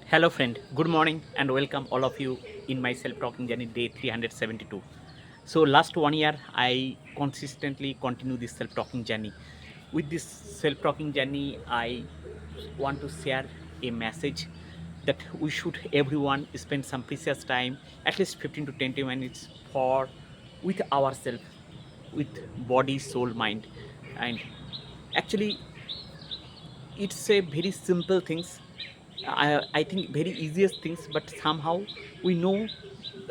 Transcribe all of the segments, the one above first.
Hello, friend. Good morning and welcome all of you in my self talking journey day 372. So, last 1 year, I consistently continue this self talking journey. With this self talking journey, I want to share a message that we should everyone spend some precious time, at least 15 to 20 minutes, for with ourselves, with body, soul, mind. And actually, it's a very simple things. I think very easiest things, but somehow we know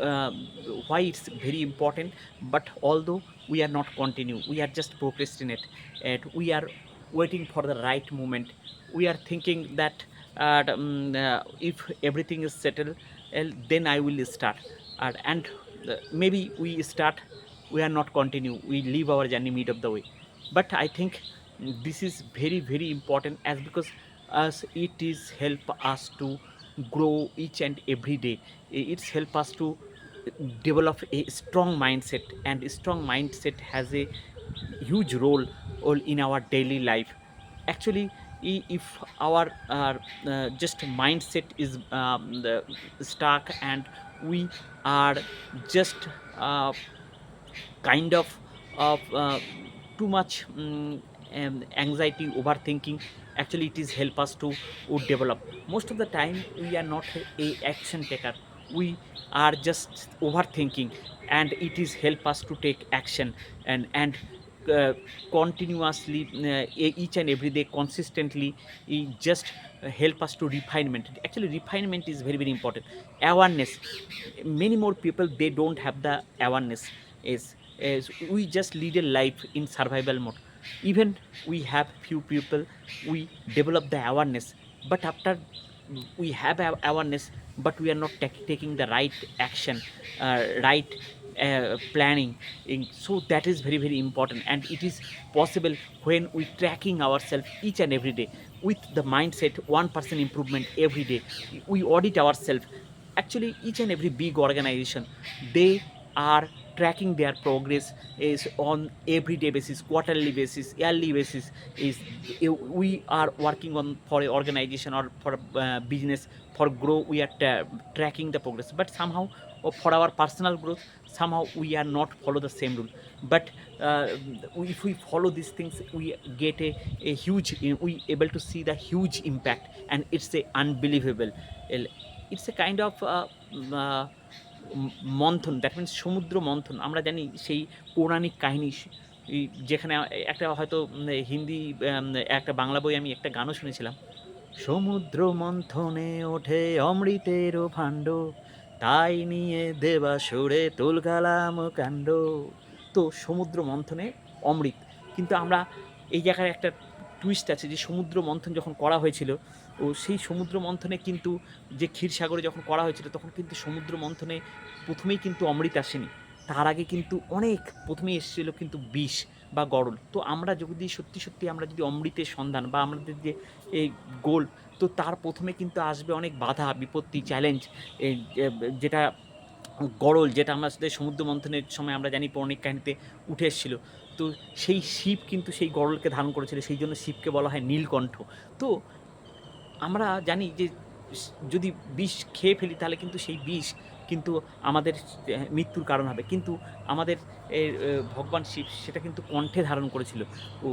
uh, why it's very important. But although we are not continue, we are just procrastinate, and we are waiting for the right moment. We are thinking that if everything is settled, then I will start. And maybe we start, we are not continue. We leave our journey mid of the way. But I think this is very very important, as because as it is help us to grow each and every day. It's help us to develop a strong mindset, and a strong mindset has a huge role all in our daily life. Actually, if our just mindset is stuck, and we are just kind of too much anxiety, overthinking. Actually, it is help us to develop. Most of the time we are not a action taker, we are just overthinking, and it is help us to take action. And uh, continuously, each and every day consistently, it just help us to refinement. Actually, refinement is very very important. Awareness, many more people, they don't have the awareness. Is we just lead a life in survival mode. Even we have few people, we develop the awareness, but after we have awareness, but we are not taking the right action, right planning. So that is very very important, and it is possible when we tracking ourselves each and every day with the mindset 1% improvement every day. We audit ourselves. Actually, each and every big organization, they are tracking their progress is on everyday basis, quarterly basis, yearly basis. Is we are working on for a organization or for business, for grow, we are tracking the progress. But somehow, for our personal growth, somehow we are not follow the same rule. But if we follow these things, we get a huge, we able to see the huge impact, and it's a unbelievable. It's a kind of মন্থন, that means সমুদ্র মন্থন। আমরা জানি সেই পৌরাণিক কাহিনী, যেখানে একটা হয়তো হিন্দি, একটা বাংলা বই, আমি একটা গানও শুনেছিলাম, সমুদ্র মন্থনে ওঠে অমৃতেরও ভাণ্ড, তাই নিয়ে দেবাসুরে তুলকালাম কাণ্ড। তো সমুদ্র মন্থনে অমৃত, কিন্তু আমরা এই জায়গায় একটা টুইস্ট আছে, যে সমুদ্র মন্থন যখন করা হয়েছিল, ও সেই সমুদ্র মন্থনে কিন্তু, যে ক্ষীরসাগরে যখন করা হয়েছিল, তখন কিন্তু সমুদ্র মন্থনে প্রথমেই কিন্তু অমৃত আসেনি। তার আগে কিন্তু অনেক প্রথমেই এসেছিল কিন্তু বিষ বা গরল। তো আমরা যদি সত্যি সত্যি আমরা যদি অমৃতের সন্ধান, বা আমাদের যে এই গোল, তো তার প্রথমে কিন্তু আসবে অনেক বাধা বিপত্তি, চ্যালেঞ্জ। এই যেটা গরল, যেটা আমরা সাথে সমুদ্র মন্থনের সময় আমরা জানি পৌরাণিক কাহিনীতে উঠে এসেছিল। তো সেই শিব কিন্তু সেই গরলকে ধারণ করেছিল, সেই জন্য শিবকে বলা হয় নীলকণ্ঠ। তো আমরা জানি যে যদি বিষ খেয়ে ফেলি, তাহলে কিন্তু সেই বিষ কিন্তু আমাদের মৃত্যুর কারণ হবে। কিন্তু আমাদের ভগবান শিব সেটা কিন্তু কণ্ঠে ধারণ করেছিল। ও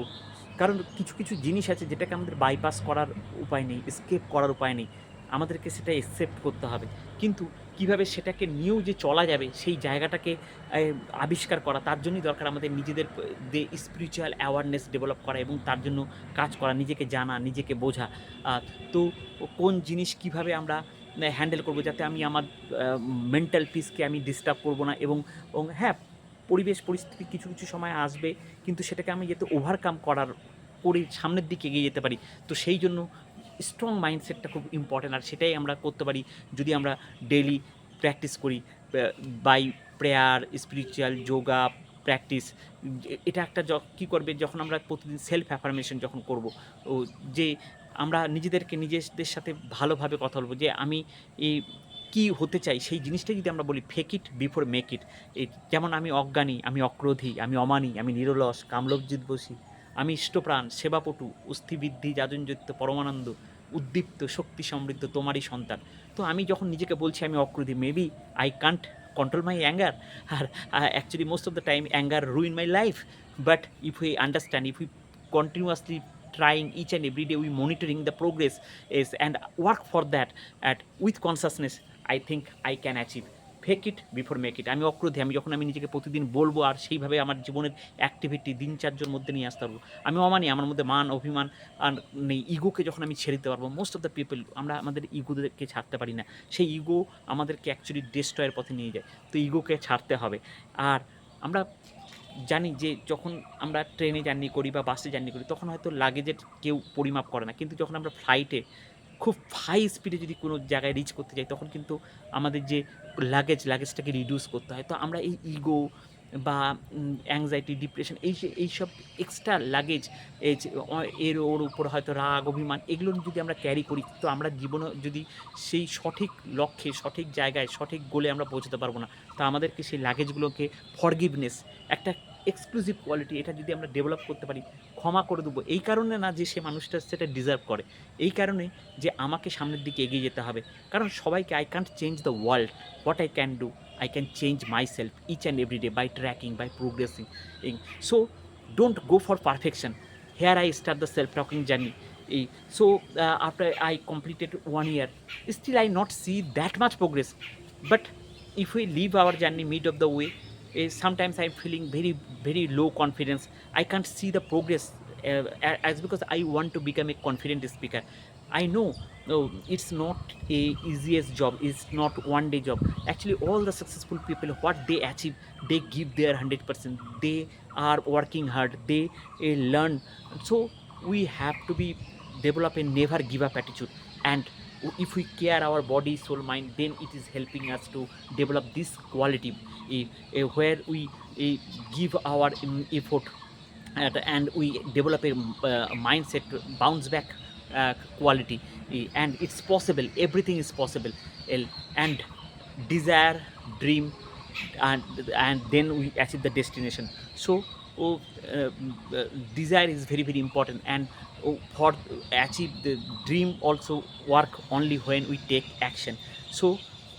কারণ কিছু কিছু জিনিস আছে যেটাকে আমাদের বাইপাস করার উপায় নেই, এস্কেপ করার উপায় নেই। আমাদেরকে সেটা একসেপ্ট করতে হবে। কিন্তু কিভাবে সেটাকে নিয়েও যে চলা যাবে, সেই জায়গাটাকে এ আবিষ্কার করা, তার জন্যই দরকার আমাদের নিজেদের স্পিরিচুয়াল অ্যাওয়ারনেস ডেভেলপ করা, এবং তার জন্য কাজ করা, নিজেকে জানা, নিজেকে বোঝা। আ তো কোন জিনিস কিভাবে আমরা হ্যান্ডেল করব, যাতে আমি আমার মেন্টাল পিসকে আমি ডিস্টার্ব করব না। এবং হ্যাঁ, পরিবেশ পরিস্থিতি কিছু কিছু সময় আসবে, কিন্তু সেটাকে আমি যাতে ওভারকাম করে সামনের দিকে এগিয়ে যেতে পারি। তো সেই জন্য স্ট্রং মাইন্ডসেটটা খুব ইম্পর্টেন্ট, আর সেটাই আমরা করতে পারি যদি আমরা ডেইলি প্র্যাকটিস করি by prayer, spiritual yoga practice. এটা একটা কী করবে, যখন আমরা প্রতিদিন সেলফ অ্যাফার্মেশন যখন করব, ও যে আমরা নিজেদেরকে নিজেদের সাথে ভালোভাবে কথা বলবো, যে আমি এই কী হতে চাই, সেই জিনিসটাই যদি আমরা বলি, fake it before make it. এই যেমন আমি অজ্ঞানী, আমি অক্রোধী, আমি অমানী, আমি নিরলস, কামলোভজিৎ বসি, আমি ইষ্টপ্রাণ, সেবাপটু, অস্থিবৃদ্ধি, যাজনযুক্ত, পরমানন্দ, উদ্দীপ্ত শক্তি সমৃদ্ধ তোমারই সন্তান। তো আমি যখন নিজেকে বলছি আমি অক্রোধী, maybe I can't control my anger, or actually most of the time anger ruin my life. But if we understand, if we continuously trying each and every day, we monitoring the progress is and work for that at with consciousness, I think I can achieve. Fake it before make it. আমি অক্রোধী, আমি যখন আমি নিজেকে প্রতিদিন বলবো আর সেইভাবে আমার জীবনের অ্যাক্টিভিটি দিনচর্যার মধ্যে নিয়ে আসতে পারবো। আমি অমানি, আমার মধ্যে মান অভিমান আর নেই, ইগোকে যখন আমি ছেড়ে দিতে পারবো। মোস্ট অফ দ্য পিপল আমরা আমাদের ইগোদেরকে ছাড়তে পারি না, সেই ইগো আমাদেরকে অ্যাকচুয়ালি ডেস্ট্রয়ের পথে নিয়ে যায়। তো ইগোকে ছাড়তে হবে। আর আমরা জানি যে যখন আমরা ট্রেনে জার্নি করি বা বাসে জার্নি করি তখন হয়তো লাগেজের কেউ পরিমাপ করে না, কিন্তু যখন আমরা ফ্লাইটে খুব হাই স্পিডে যদি কোনো জায়গায় রিচ করতে যাই তখন কিন্তু আমাদের যে লাগেজটাকে রিডিউস করতে হয়। তো আমরা এই ইগো বা অ্যাংজাইটি, ডিপ্রেশন এইসব এক্সট্রা লাগেজ এই যে এর ওর উপর হয়তো রাগ, অভিমান এগুলো যদি আমরা ক্যারি করি তো আমরা জীবনে যদি সেই সঠিক লক্ষ্যে, সঠিক জায়গায়, সঠিক গোলে আমরা পৌঁছাতে পারবো না। তো আমাদেরকে সেই লাগেজগুলোকে ফরগিভনেস, একটা এক্সক্লুসিভ কোয়ালিটি, এটা যদি আমরা ডেভেলপ করতে পারি, ক্ষমা করে দেবো। এই কারণে না যে সে মানুষটা সেটা ডিজার্ভ করে, এই কারণে যে আমাকে সামনের দিকে এগিয়ে যেতে হবে। কারণ সবাইকে I can't change the world, what I can do, I can change myself each and every day by tracking, by progressing. So don't go for perfection. Here I start the self-talking journey. So after I completed 1 year, still I not see that much progress. But if we leave our journey mid of the way, sometimes I'm feeling very, very low confidence. I can't see the progress as because I want to become a confident speaker. I know, no, it's not a easiest job, it's not one day job. Actually all the successful people, what they achieve, they give their 100%, they are working hard, they learn. So we have to be develop a never give up attitude, and if we care our body, soul, mind, then it is helping us to develop this quality where we give our effort, and we develop a mindset to bounce back quality. And it's possible, everything is possible. And desire, dream, and then we achieve the destination. So oh, desire is very, very important, and for achieve the dream also work only when we take action. So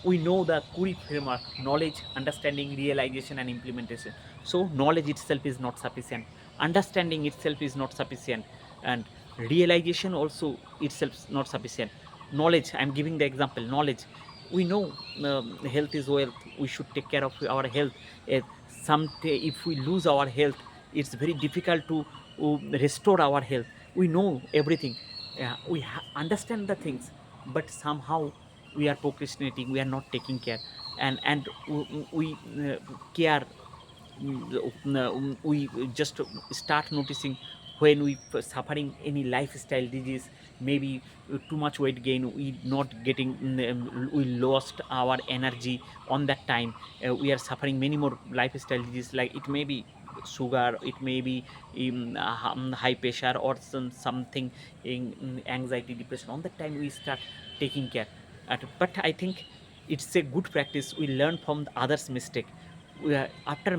we know the Kuri framework: knowledge, understanding, realization, and implementation. So knowledge itself is not sufficient, understanding itself is not sufficient, and realization also itself is not sufficient. Knowledge, I'm giving the example, knowledge, we know health is wealth, we should take care of our health. Someday if we lose our health, it's very difficult to restore our health. We know everything, we understand the things, but somehow we are procrastinating, we are not taking care. And we care, we just start noticing when we suffering any lifestyle disease, maybe too much weight gain, we not getting, we lost our energy on that time. We are suffering many more lifestyle disease, like it may be sugar, it may be high pressure, or something in anxiety, depression. On that time we start taking care. But I think it's a good practice, we learn from the others mistake. After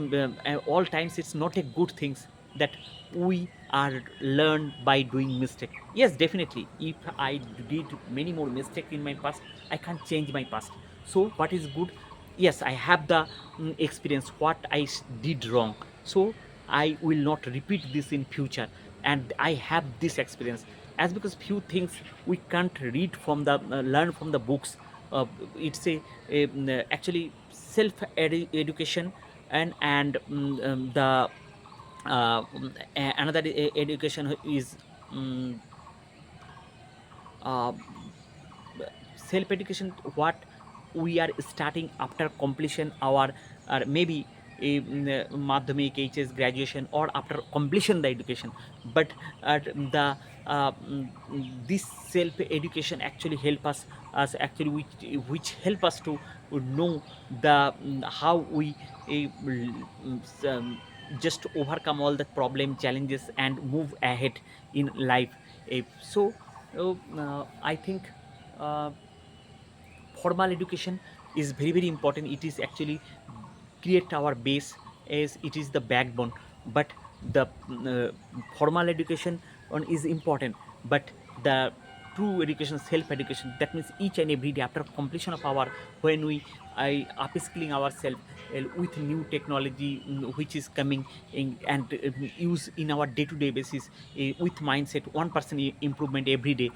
all times it's not a good things that we are learned by doing mistake. Yes, definitely, if I did many more mistake in my past, I can't change my past. So what is good, yes, I have the experience what I did wrong, so I will not repeat this in future, and I have this experience. As because few things we can't read from the learn from the books. It's actually self education, and the another education is uh, self education, what we are starting after completion our, or maybe a madhyamik, HS, graduation, or after completion the education. But the this self education actually help us actually, which help us to know the how we just overcome all the problem challenges and move ahead in life. So I think uh, formal education is very, very important. It is actually create our base, as it is the backbone. But the formal education one is important, but the true education, self education. That means each and every day after completion of our, when we upskilling ourselves with new technology which is coming in, and use in our day to day basis, with mindset 1% improvement every day.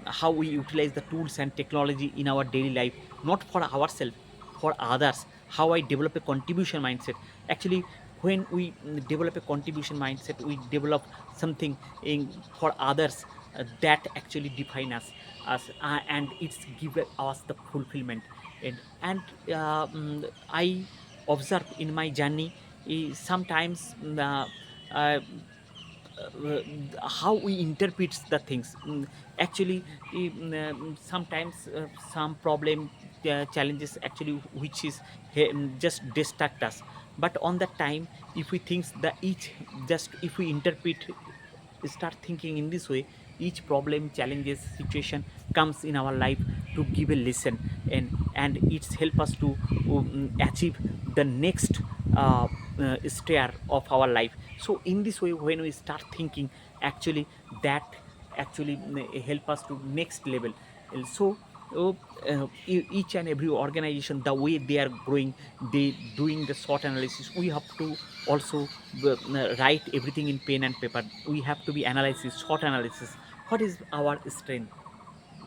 How we utilize the tools and technology in our daily life, not for ourselves, for others. How I develop a contribution mindset. Actually, when we develop a contribution mindset, we develop something for others, that actually define us, and it's give us the fulfillment. And I observe in my journey, sometimes uh, how we interpret the things. Actually, sometimes some problem, challenges actually which is just distract us. But on that time, if we think the each, just if we interpret, start thinking in this way, each problem, challenges, situation comes in our life to give a lesson, and it's help us to achieve the next stair of our life. So in this way, when we start thinking, actually that actually help us to next level. So each and every organization, the way they are growing, they doing the SWOT analysis. We have to also write everything in pen and paper. We have to be analysis, SWOT analysis. What is our strength,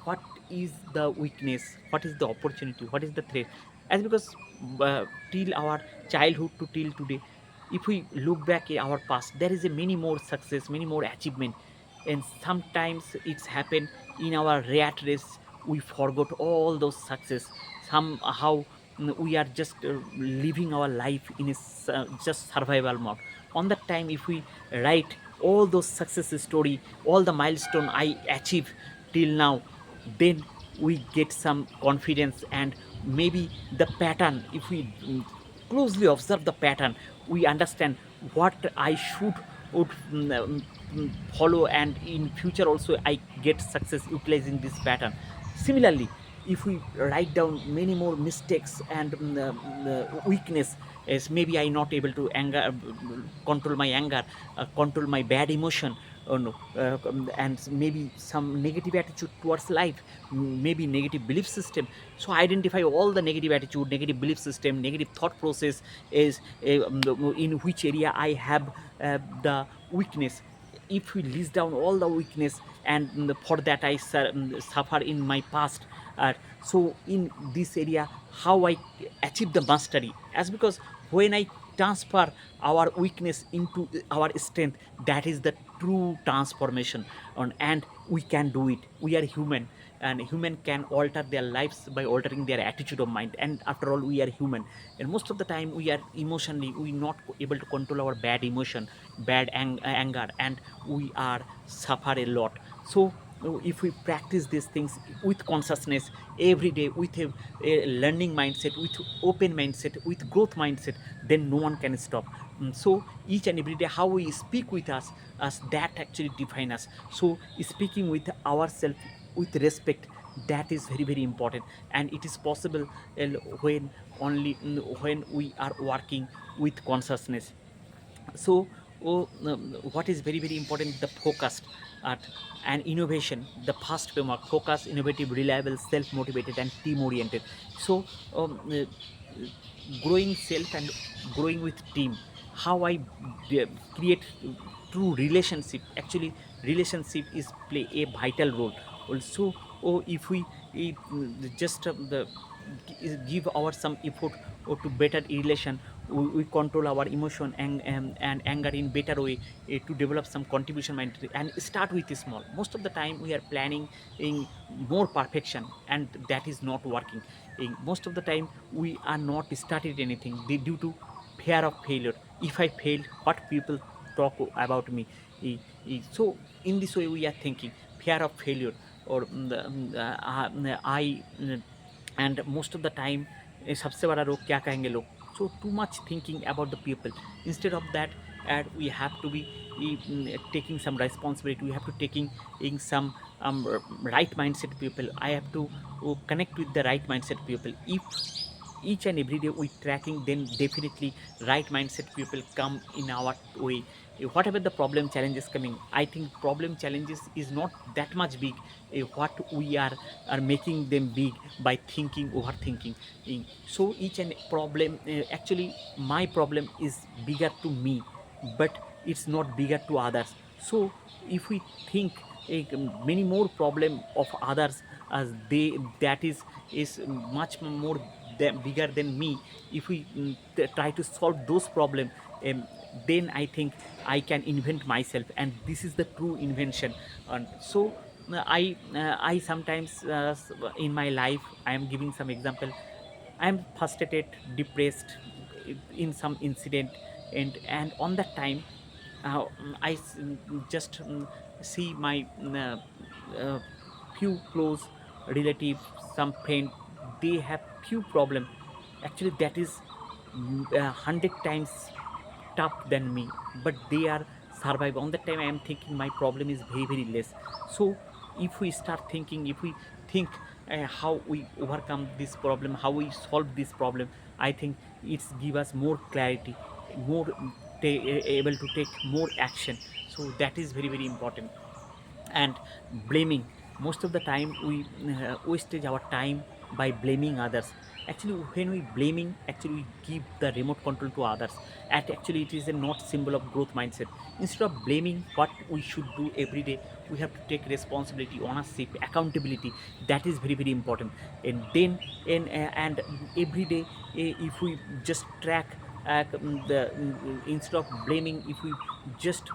what is the weakness, what is the opportunity, what is the threat. As because till our childhood to till today, if we look back at our past, there is a many more success, many more achievement. And sometimes it's happened in our rat race, we forgot all those success. Somehow we are just living our life in a just survival mode. On that time, if we write all those success story, all the milestone I achieve till now, then we get some confidence. And maybe the pattern, if we closely observe the pattern, we understand what I should would follow, and in future also I get success utilizing this pattern. Similarly, if we write down many more mistakes and weakness, as maybe I not able to anger, control my anger, control my bad emotion, or no, and maybe some negative attitude towards life, maybe negative belief system. So identify all the negative attitude, negative belief system, negative thought process is in which area I have the weakness. If we list down all the weakness, and for that I suffer in my past, uh, so in this area, how I achieve the mastery. As because when I transfer our weakness into our strength, that is the true transformation. And we can do it. We are human, and human can alter their lives by altering their attitude of mind. And after all, we are human, and most of the time we are emotionally, we not able to control our bad emotion, bad anger, and we are suffer a lot. So if we practice these things with consciousness every day, with a learning mindset, with open mindset, with growth mindset, then no one can stop. So each and every day, how we speak with us, that actually define us. So speaking with ourselves with respect, that is very very important. And it is possible uh, when only when we are working with consciousness. So what is very very important, the focused art and innovation, the fast framework: focus, innovative, reliable, self motivated, and team oriented. So um, uh, growing self and growing with team, how I create true relationship. Actually, relationship is play a vital role also. Or if we just give our some effort or to better relation, we control our emotion and anger in better way, to develop some contribution mind, and start with small. Most of the time we are planning in more perfection, and that is not working. In most of the time we are not started anything, due to fear of failure. If I fail, what people talk about me? So in this way we are thinking fear of failure, or I and most of the time सबसे बड़ा रोग क्या कहेंगे लोग. So too much thinking about the people. Instead of that, and we have to be taking some responsibility. We have to taking in some right mindset people. I have to connect with the right mindset people. If each and every day we tracking, then definitely right mindset people come in our way. Whatever the problem challenges coming, I think problem challenges is not that much big. What we are making them big by thinking, overthinking. So each and problem, actually my problem is bigger to me, but it's not bigger to others. So if we think many more problem of others as they, that is much more bigger than me. If we try to solve those problem, um, then I think I can invent myself, and this is the true invention. And so I sometimes in my life, I am giving some example. I am frustrated, depressed in some incident, and on that time, just see my uh, few close relatives, some friend, they have few problem. Actually, that is 100 times tough than me, but they are survive. On that time, I am thinking my problem is very less. So if we start thinking, if we think how we overcome this problem, how we solve this problem, I think it's give us more clarity, more able to take more action. So that is very important. And blaming, most of the time we wastage our time by blaming others. Actually, when we blaming, actually we give the remote control to others, and actually it is a not symbol of growth mindset. Instead of blaming what we should do every day, we have to take responsibility, ownership, accountability. That is very important. And then and every day, if we just track instead of blaming, if we just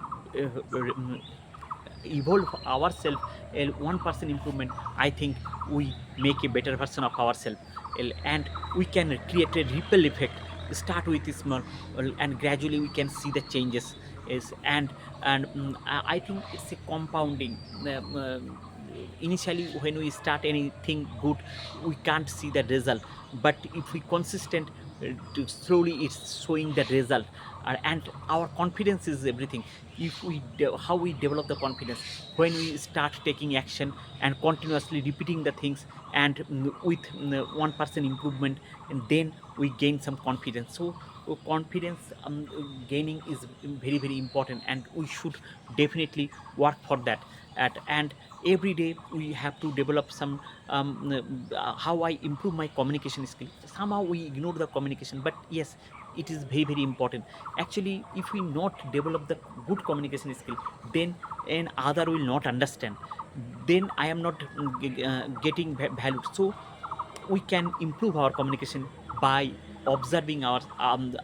evolve ourselves, 1% improvement, I think we make a better version of ourselves. And we can create a ripple effect. Start with small, and gradually we can see the changes. Is I think it's a compounding. Initially, when we start anything good, we can't see the result, but if we consistent, slowly it's showing the result. And our confidence is everything. If we how we develop the confidence, when we start taking action and continuously repeating the things, and with 1% improvement, and then we gain some confidence. So confidence gaining is very important, and we should definitely work for that. And every day we have to develop some how I improve my communication skill. Somehow we ignore the communication, but yes, it is very important. Actually, if we not develop the good communication skill, then an other will not understand, then I am not getting valued. So we can improve our communication by observing our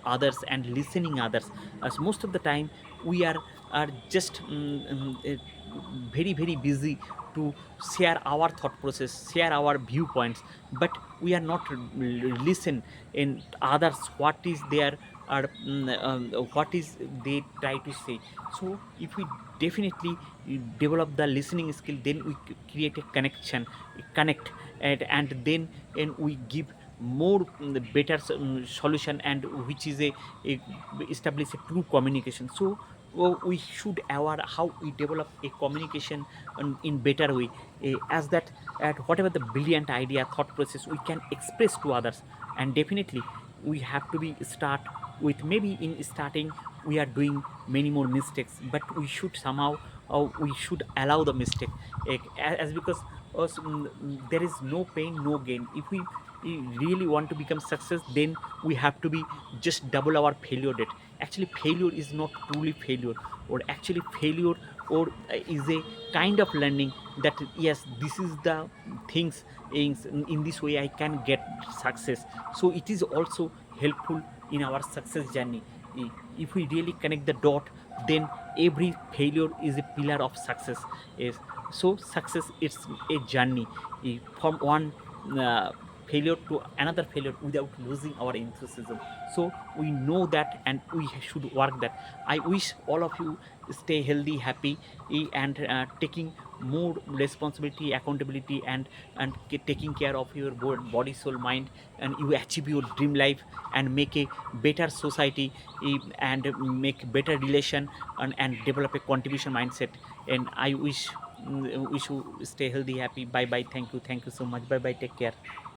others and listening others. As most of the time we are just very busy to share our thought process, share our viewpoints, but we are not listen in others what is their what is they try to say. So if we definitely develop the listening skill, then we create a connection, connect, and then and we give more better solution, and which is a establish a true communication. So we should aware how we develop a communication in better way, as that at whatever the brilliant idea, thought process we can express to others. And definitely we have to be start with, maybe in starting we are doing many more mistakes, but we should somehow we should allow the mistake, as because there is no pain no gain. If we really want to become success, then we have to be just double our failure rate. Actually failure is not truly failure, or actually failure or is a kind of learning, that yes, this is the things in this way I can get success. So it is also helpful in our success journey. If we really connect the dot, then every failure is a pillar of success. Is so success, it's a journey, from one uh, failure to another failure without losing our enthusiasm. So we know that, and we should work that. I wish all of you stay healthy, happy, and taking more responsibility, accountability, and taking care of your body, soul, mind, and you achieve your dream life and make a better society, and make better relation, and develop a contribution mindset. And I wish you stay healthy, happy. Bye bye, thank you so much, bye bye, take care.